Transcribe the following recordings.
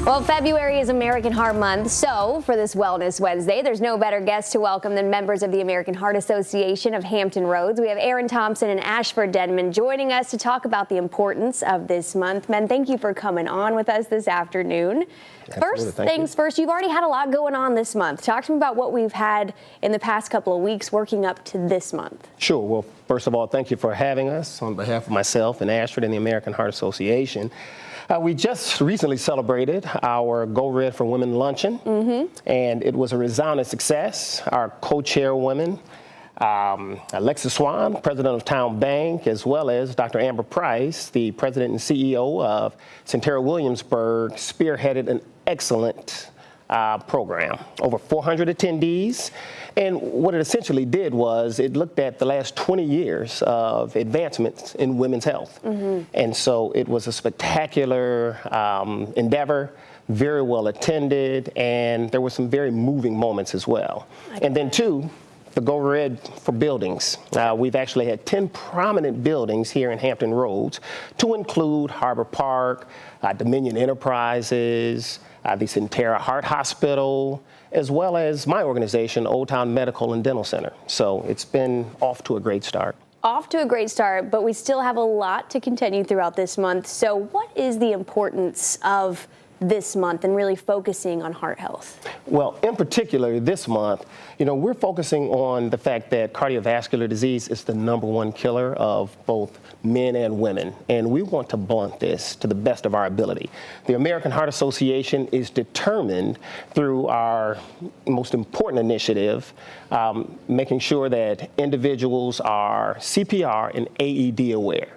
Well, February is American Heart Month, so for this Wellness Wednesday, there's no better guest to welcome than members of the American Heart Association of Hampton Roads. We have Thompson and Ashford Denman joining us to talk about the importance of this month. Men, thank you for coming on with us this afternoon. Absolutely. First things first, you've already had a lot going on this month. Talk to me about what we've had in the past couple of weeks working up to this month. Sure. Well, first of all, thank you for having us on behalf of myself and Ashford and the American Heart Association. We just recently celebrated our Go Red for Women luncheon, and it was a resounding success. Our co-chairwoman, Alexis Swan, president of Town Bank, as well as Dr. Amber Price, the president and CEO of Centera Williamsburg, spearheaded an excellent program. Over 400 attendees. And what it essentially did was it looked at the last 20 years of advancements in women's health. And so it was a spectacular endeavor, very well attended, and there were some very moving moments as well. And then two, the Go Red for buildings. We've actually had 10 prominent buildings here in Hampton Roads, to include Harbor Park, Dominion Enterprises, the Centera Heart Hospital, as well as my organization, Old Town Medical and Dental Center. So it's been off to a great start. Off to a great start, but we still have a lot to continue throughout this month. So what is the importance of this month and really focusing on heart health? Well, in particular this month, we're focusing on the fact that cardiovascular disease is the #1 killer of both men and women, and we want to blunt this to the best of our ability. The American Heart Association is determined through our most important initiative, making sure that individuals are CPR and AED aware,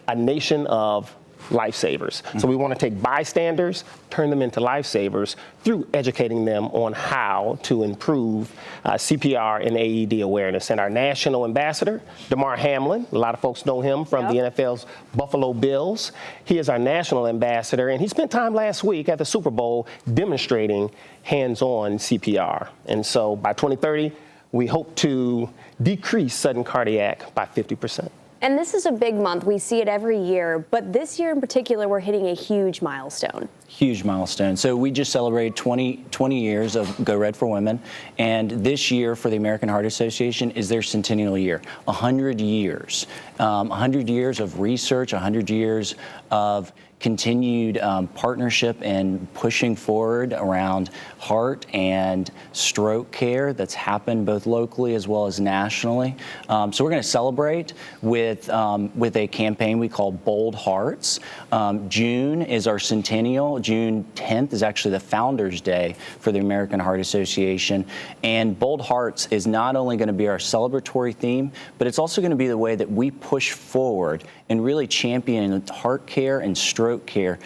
a nation of lifesavers. So we want to take bystanders, turn them into lifesavers through educating them on how to improve CPR and AED awareness. And our national ambassador, Damar Hamlin, a lot of folks know him from the NFL's Buffalo Bills. He is our national ambassador, and he spent time last week at the Super Bowl demonstrating hands-on CPR. And so by 2030, we hope to decrease sudden cardiac by 50%. And this is a big month. We see it every year, but this year in particular, we're hitting a huge milestone. Huge milestone. So we just celebrated 20 years of Go Red for Women, and this year for the American Heart Association is their centennial year. 100 years. 100 years of research, 100 years of continued partnership and pushing forward around heart and stroke care that's happened both locally as well as nationally. So we're going to celebrate with a campaign we call Bold Hearts. June is our centennial. June 10th is actually the Founders Day for the American Heart Association. And Bold Hearts is not only going to be our celebratory theme, but it's also going to be the way that we push forward and really champion heart care and stroke care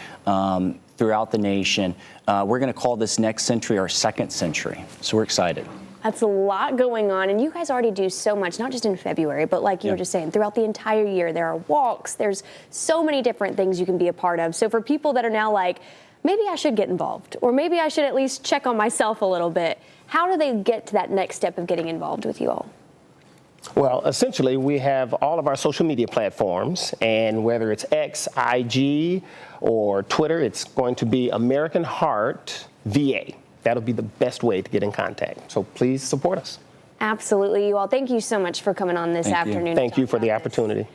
throughout the nation. We're going to call this next century our second century. So we're excited. That's a lot going on, and you guys already do so much, not just in February, but like you were just saying, throughout the entire year. There are walks, there's so many different things you can be a part of. So for people that are now like, maybe I should get involved, or maybe I should at least check on myself a little bit, how do they get to that next step of getting involved with you all? Well, essentially, we have all of our social media platforms, and whether it's X, IG, or Twitter, it's going to be American Heart VA. That'll be the best way to get in contact. So please support us. Absolutely, you all. Thank you so much for coming on this afternoon. Thank you for the opportunity.